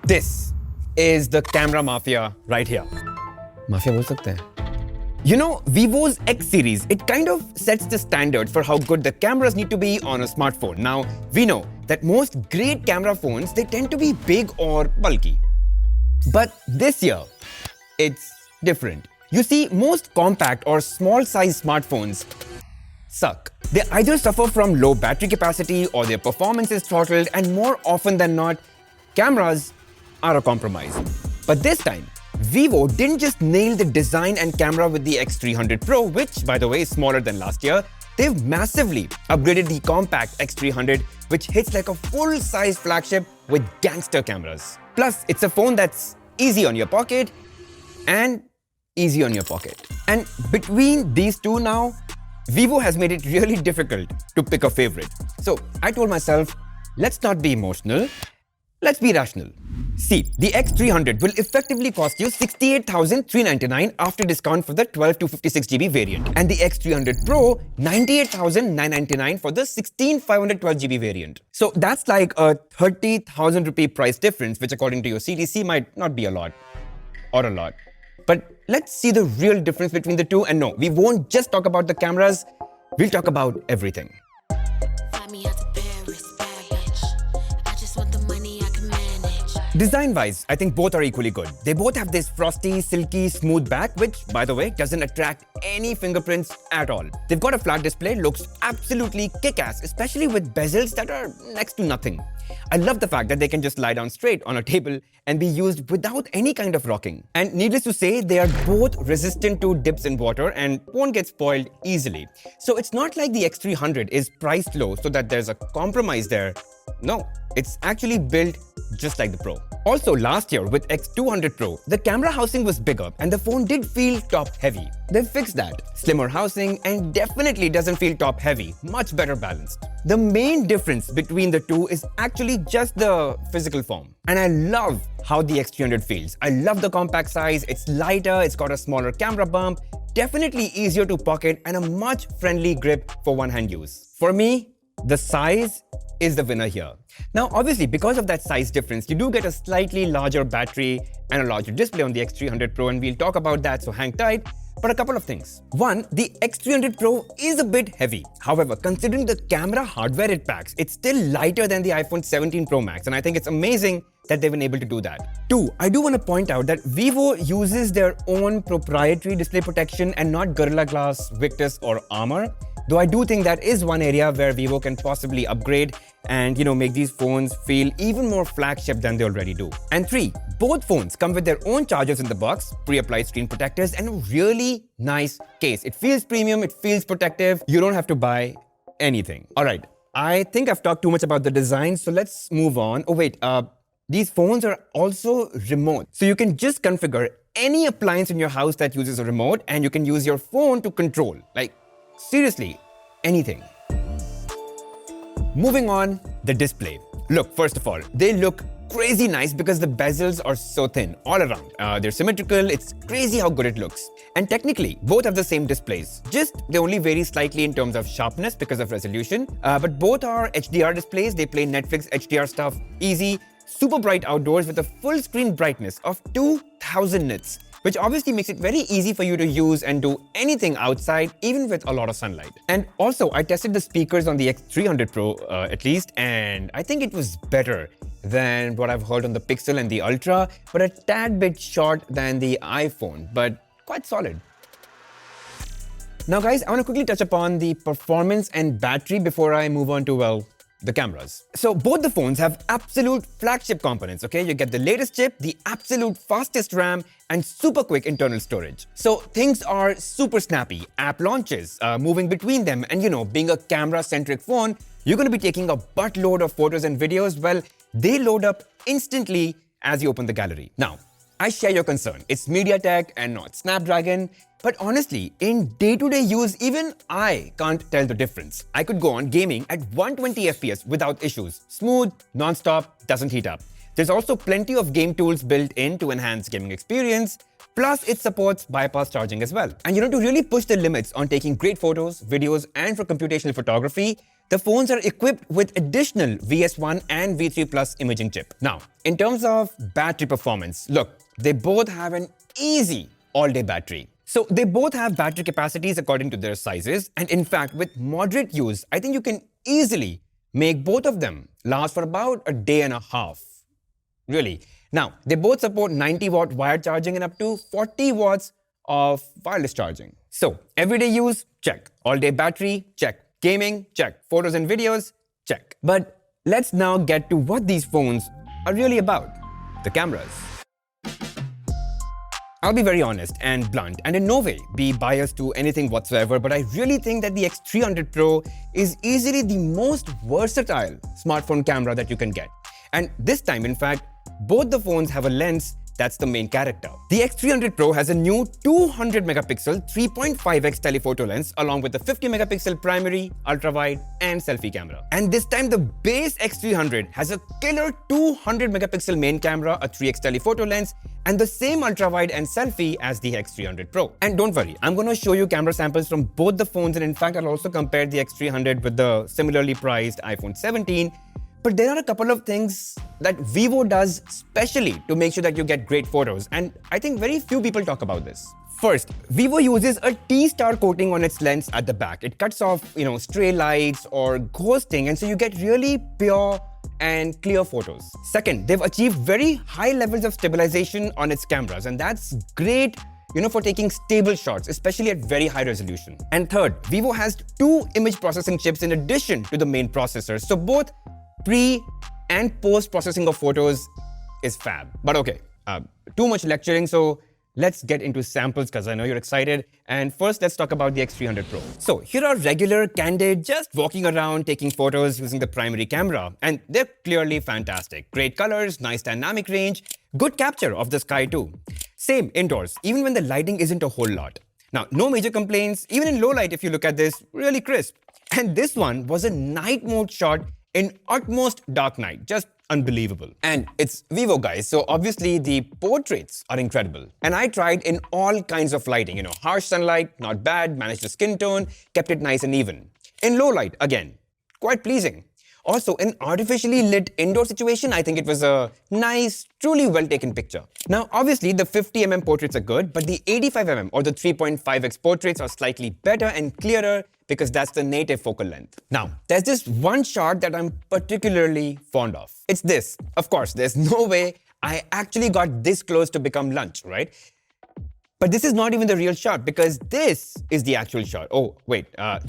This is the camera mafia right here. Mafia बोल सकते हैं. You know, Vivo's X series, it kind of sets the standard for how good the cameras need to be on a smartphone. Now, we know that most great camera phones, they tend to be big or bulky. But this year, it's different. You see, most compact or small-size smartphones suck. They either suffer from low battery capacity or their performance is throttled, and more often than not, cameras are a compromise. But this time, Vivo didn't just nail the design and camera with the X300 Pro, which, by the way, is smaller than last year. They've massively upgraded the compact X300, which hits like a full-size flagship with gangster cameras. Plus, it's a phone that's easy on your pocket and easy on your pocket. And between these two now, Vivo has made it really difficult to pick a favorite. So I told myself, let's not be emotional, let's be rational. See, the X300 will effectively cost you 68,399 after discount for the 12 to 56GB variant, and the X300 Pro 98,999 for the 16,512GB variant. So that's like a 30,000 rupee price difference, which according to your CTC might not be a lot or a lot. But let's see the real difference between the two. And no, we won't just talk about the cameras, we'll talk about everything. Design-wise, I think both are equally good. They both have this frosty, silky, smooth back, which, by the way, doesn't attract any fingerprints at all. They've got a flat display, looks absolutely kick-ass, especially with bezels that are next to nothing. I love the fact that they can just lie down straight on a table and be used without any kind of rocking. And needless to say, they are both resistant to dips in water and won't get spoiled easily. So it's not like the X300 is priced low so that there's a compromise there. No, it's actually built just like the Pro. Also, last year with X200 Pro, the camera housing was bigger and the phone did feel top-heavy. They've fixed that. Slimmer housing and definitely doesn't feel top-heavy, much better balanced. The main difference between the two is actually just the physical form. And I love how the X300 feels. I love the compact size, it's lighter, it's got a smaller camera bump, definitely easier to pocket and a much friendly grip for one-hand use. For me, the size is the winner here. Now, obviously, because of that size difference, you do get a slightly larger battery and a larger display on the X300 Pro, and we'll talk about that, so hang tight. But a couple of things. One, the X300 Pro is a bit heavy. However, considering the camera hardware it packs, it's still lighter than the iPhone 17 Pro Max, and I think it's amazing that they've been able to do that. Two, I do want to point out that Vivo uses their own proprietary display protection and not Gorilla Glass, Victus or Armor. Though I do think that is one area where Vivo can possibly upgrade and, make these phones feel even more flagship than they already do. And three, both phones come with their own chargers in the box, pre-applied screen protectors, and a really nice case. It feels premium, it feels protective. You don't have to buy anything. All right, I think I've talked too much about the design, so let's move on. Oh wait, these phones are also remote. So you can just configure any appliance in your house that uses a remote, and you can use your phone to control. Like, seriously, anything. Moving on, the display. Look, first of all, they look crazy nice because the bezels are so thin all around. They're symmetrical, it's crazy how good it looks. And technically, both have the same displays, just they only vary slightly in terms of sharpness because of resolution. But both are HDR displays, they play Netflix HDR stuff easy, super bright outdoors with a full screen brightness of 2000 nits. Which obviously makes it very easy for you to use and do anything outside, even with a lot of sunlight. And also, I tested the speakers on the X300 Pro at least, and I think it was better than what I've heard on the Pixel and the Ultra, but a tad bit short than the iPhone, but quite solid. Now guys, I want to quickly touch upon the performance and battery before I move on to, well, the cameras. So both the phones have absolute flagship components, okay? You get the latest chip, the absolute fastest RAM, and super quick internal storage. So things are super snappy. App launches, moving between them, and being a camera-centric phone, you're going to be taking a buttload of photos and videos. Well, they load up instantly as you open the gallery. Now, I share your concern. It's MediaTek and not Snapdragon. But honestly, in day-to-day use, even I can't tell the difference. I could go on gaming at 120 FPS without issues. Smooth, non-stop, doesn't heat up. There's also plenty of game tools built in to enhance gaming experience. Plus, it supports bypass charging as well. And to really push the limits on taking great photos, videos, and for computational photography, the phones are equipped with additional VS1 and V3 Plus imaging chip. Now, in terms of battery performance, look, they both have an easy all-day battery. So they both have battery capacities according to their sizes, and in fact, with moderate use, I think you can easily make both of them last for about a day and a half. Really. Now, they both support 90-watt wired charging and up to 40 watts of wireless charging. So, everyday use, check. All-day battery, check. Gaming, check. Photos and videos, check. But let's now get to what these phones are really about, the cameras. I'll be very honest and blunt and in no way be biased to anything whatsoever, but I really think that the X300 Pro is easily the most versatile smartphone camera that you can get. And this time, in fact, both the phones have a lens that's the main character. The X300 Pro has a new 200 megapixel 3.5x telephoto lens along with a 50 megapixel primary, ultra-wide and selfie camera. And this time the base X300 has a killer 200 megapixel main camera, a 3x telephoto lens and the same ultra-wide and selfie as the X300 Pro. And don't worry, I'm going to show you camera samples from both the phones, and in fact I'll also compare the X300 with the similarly priced iPhone 17. But there are a couple of things that Vivo does specially to make sure that you get great photos, and I think very few people talk about this. First, Vivo uses a T-star coating on its lens at the back. It cuts off, stray lights or ghosting, and so you get really pure and clear photos. Second, they've achieved very high levels of stabilization on its cameras, and that's great for taking stable shots, especially at very high resolution. And third, Vivo has 2 image processing chips in addition to the main processor, so both pre and post processing of photos is fab. But okay, too much lecturing, so let's get into samples because I know you're excited. And first, let's talk about the X300 Pro. So here are regular, candid, just walking around, taking photos using the primary camera. And they're clearly fantastic. Great colors, nice dynamic range, good capture of the sky too. Same indoors, even when the lighting isn't a whole lot. Now, no major complaints, even in low light if you look at this, really crisp. And this one was a night mode shot in utmost dark night, just unbelievable. And it's Vivo, guys, so obviously the portraits are incredible. And I tried in all kinds of lighting, harsh sunlight, not bad, managed the skin tone, kept it nice and even. In low light, again, quite pleasing. Also, in artificially lit indoor situation, I think it was a nice, truly well-taken picture. Now, obviously, the 50mm portraits are good, but the 85mm or the 3.5x portraits are slightly better and clearer because that's the native focal length. Now, there's this one shot that I'm particularly fond of. It's this. Of course, there's no way I actually got this close to become lunch, right? But this is not even the real shot because this is the actual shot. Oh, wait,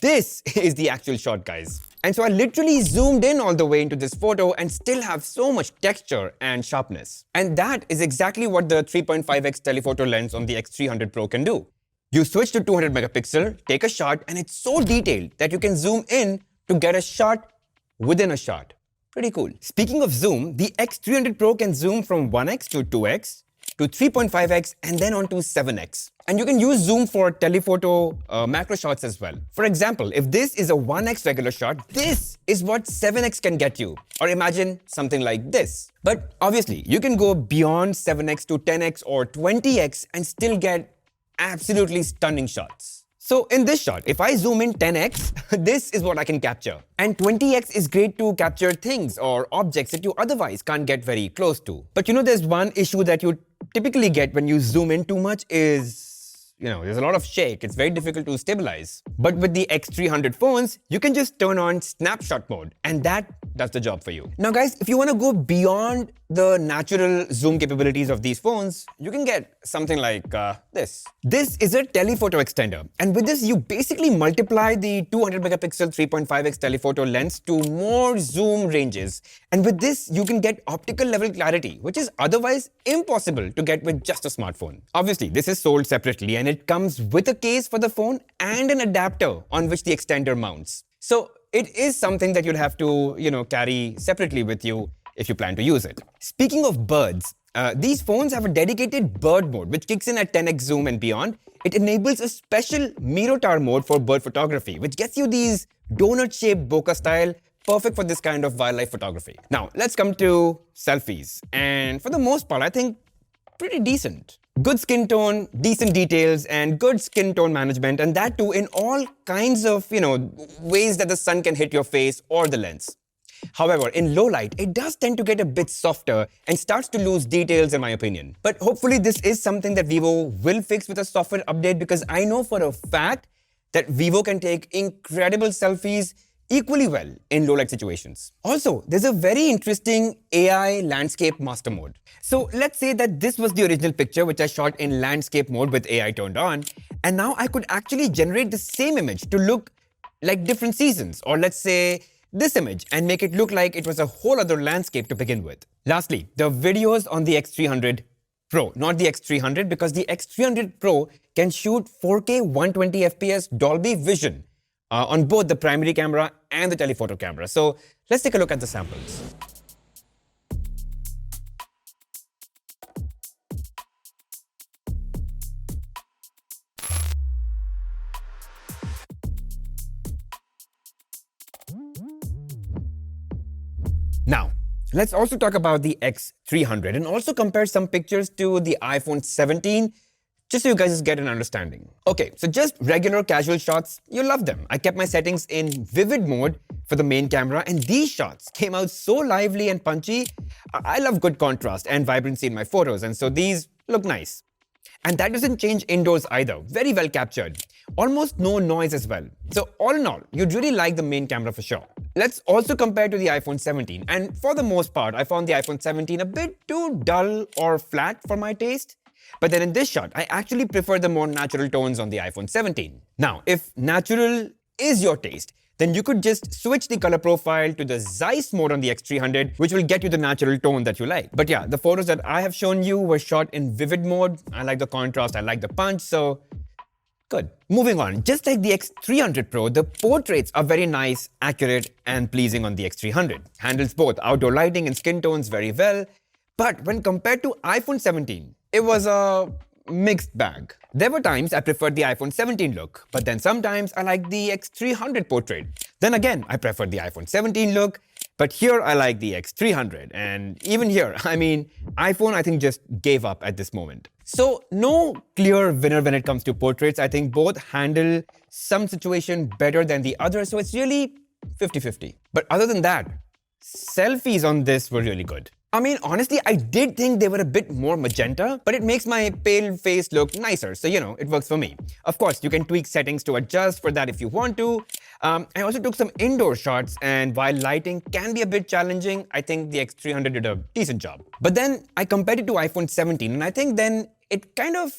this is the actual shot, guys. And so I literally zoomed in all the way into this photo and still have so much texture and sharpness. And that is exactly what the 3.5x telephoto lens on the X300 Pro can do. You switch to 200 megapixel, take a shot, and it's so detailed that you can zoom in to get a shot within a shot. Pretty cool. Speaking of zoom, the X300 Pro can zoom from 1x to 2x to 3.5x and then on to 7x. And you can use zoom for telephoto macro shots as well. For example, if this is a 1x regular shot, this is what 7x can get you. Or imagine something like this. But obviously, you can go beyond 7x to 10x or 20x and still get absolutely stunning shots. So in this shot, if I zoom in 10x, this is what I can capture. And 20x is great to capture things or objects that you otherwise can't get very close to. But there's one issue that you typically get when you zoom in too much is, there's a lot of shake. It's very difficult to stabilize. But with the X300 phones, you can just turn on snapshot mode and that does the job for you. Now guys, if you want to go beyond the natural zoom capabilities of these phones, you can get something like this. This is a telephoto extender. And with this, you basically multiply the 200 megapixel 3.5x telephoto lens to more zoom ranges. And with this, you can get optical level clarity, which is otherwise impossible to get with just a smartphone. Obviously, this is sold separately and it comes with a case for the phone and an adapter on which the extender mounts. So it is something that you'll have to, carry separately with you if you plan to use it. Speaking of birds, these phones have a dedicated bird mode, which kicks in at 10x zoom and beyond. It enables a special mirror mode for bird photography, which gets you these donut-shaped bokeh style, perfect for this kind of wildlife photography. Now, let's come to selfies. And for the most part, I think pretty decent. Good skin tone, decent details, and good skin tone management, and that too in all kinds of, ways that the sun can hit your face or the lens. However, in low light, it does tend to get a bit softer and starts to lose details in my opinion. But hopefully this is something that Vivo will fix with a software update, because I know for a fact that Vivo can take incredible selfies equally well in low light situations. Also, there's a very interesting AI landscape master mode. So let's say that this was the original picture which I shot in landscape mode with AI turned on, and now I could actually generate the same image to look like different seasons, or let's say this image, and make it look like it was a whole other landscape to begin with. Lastly, the videos on the X300 Pro, not the X300, because the X300 Pro can shoot 4K 120 FPS Dolby Vision on both the primary camera and the telephoto camera. So let's take a look at the samples. Now, let's also talk about the X300 and also compare some pictures to the iPhone 17, just so you guys get an understanding. Okay, so just regular casual shots, you love them. I kept my settings in vivid mode for the main camera, and these shots came out so lively and punchy. I love good contrast and vibrancy in my photos, and so these look nice. And that doesn't change indoors either. Very well captured. Almost no noise as well. So all in all, you'd really like the main camera for sure. Let's also compare to the iPhone 17. And for the most part, I found the iPhone 17 a bit too dull or flat for my taste. But then in this shot, I actually prefer the more natural tones on the iPhone 17. Now, if natural is your taste, then you could just switch the color profile to the Zeiss mode on the X300, which will get you the natural tone that you like. But yeah, the photos that I have shown you were shot in vivid mode. I like the contrast, I like the punch, so good. Moving on, just like the X300 Pro, the portraits are very nice, accurate, and pleasing on the X300. Handles both outdoor lighting and skin tones very well. But when compared to iPhone 17, it was a mixed bag. There were times I preferred the iPhone 17 look, but then sometimes I liked the X300 portrait. Then again, I preferred the iPhone 17 look, but here I like the X300. And even here, I mean, iPhone I think just gave up at this moment. So no clear winner when it comes to portraits. I think both handle some situation better than the other, so it's really 50-50. But other than that, selfies on this were really good. I mean, honestly, I did think they were a bit more magenta, but it makes my pale face look nicer, so it works for me. Of course, you can tweak settings to adjust for that if you want to. I also took some indoor shots, and while lighting can be a bit challenging, I think the X300 did a decent job. But then I compared it to iPhone 17, and I think then it kind of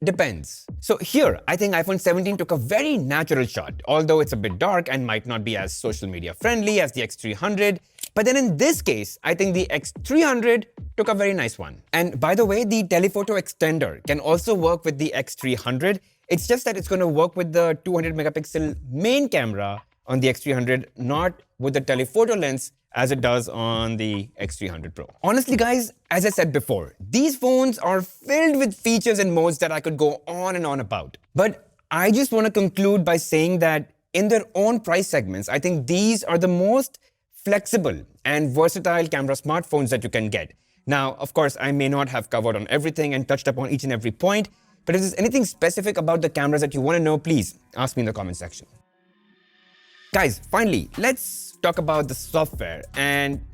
depends. So here, I think iPhone 17 took a very natural shot, although it's a bit dark and might not be as social media friendly as the X300. But then in this case, I think the X300 took a very nice one. And by the way, the telephoto extender can also work with the X300. It's just that it's going to work with the 200 megapixel main camera on the X300, not with the telephoto lens as it does on the X300 Pro. Honestly guys, as I said before, these phones are filled with features and modes that I could go on and on about. But I just want to conclude by saying that in their own price segments, I think these are the most flexible and versatile camera smartphones that you can get. Now, of course, I may not have covered on everything and touched upon each and every point, but if there's anything specific about the cameras that you want to know, please ask me in the comment section. Guys, finally, let's talk about the software. And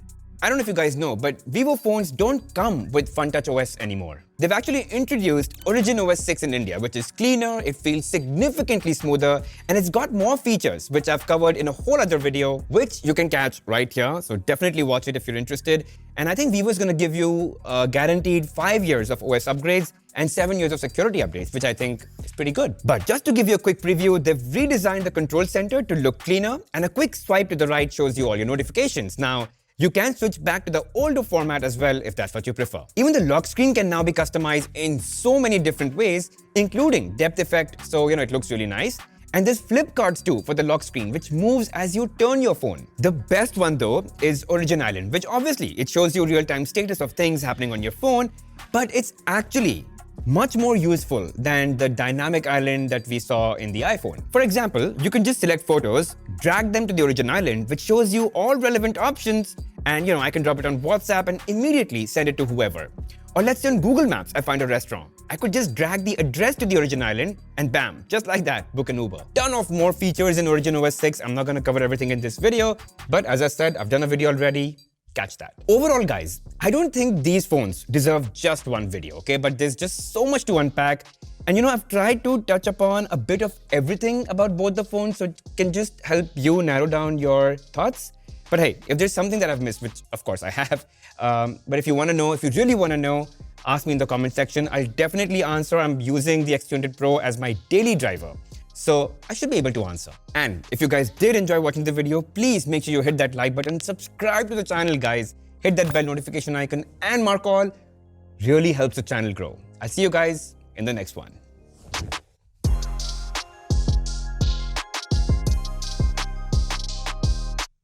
I don't know if you guys know, but Vivo phones don't come with FunTouch OS anymore. They've actually introduced OriginOS 6 in India, which is cleaner, it feels significantly smoother, and it's got more features, which I've covered in a whole other video, which you can catch right here. So definitely watch it if you're interested. And I think Vivo is going to give you a guaranteed 5 years of OS upgrades and 7 years of security updates, which I think is pretty good. But just to give you a quick preview, they've redesigned the control center to look cleaner, and a quick swipe to the right shows you all your notifications. Now, you can switch back to the older format as well if that's what you prefer. Even the lock screen can now be customized in so many different ways, including depth effect, so it looks really nice. And there's flip cards too for the lock screen, which moves as you turn your phone. The best one though is Origin Island, which obviously it shows you real-time status of things happening on your phone, but it's actually much more useful than the dynamic island that we saw in the iPhone. For example, you can just select photos, drag them to the Origin Island, which shows you all relevant options, and I can drop it on WhatsApp and immediately send it to whoever. Or let's say on Google Maps, I find a restaurant. I could just drag the address to the origin island and bam, just like that, book an Uber. Ton of more features in OriginOS 6. I'm not gonna cover everything in this video, but as I said, I've done a video already. Catch that. Overall, guys, I don't think these phones deserve just one video, okay? But there's just so much to unpack. And I've tried to touch upon a bit of everything about both the phones, so it can just help you narrow down your thoughts. But hey, if there's something that I've missed, which of course I have, but if you want to know, if you really want to know, ask me in the comment section. I'll definitely answer. I'm using the X300 Pro as my daily driver, so I should be able to answer. And if you guys did enjoy watching the video, please make sure you hit that like button, subscribe to the channel, guys, hit that bell notification icon, and mark all. Really helps the channel grow. I'll see you guys in the next one.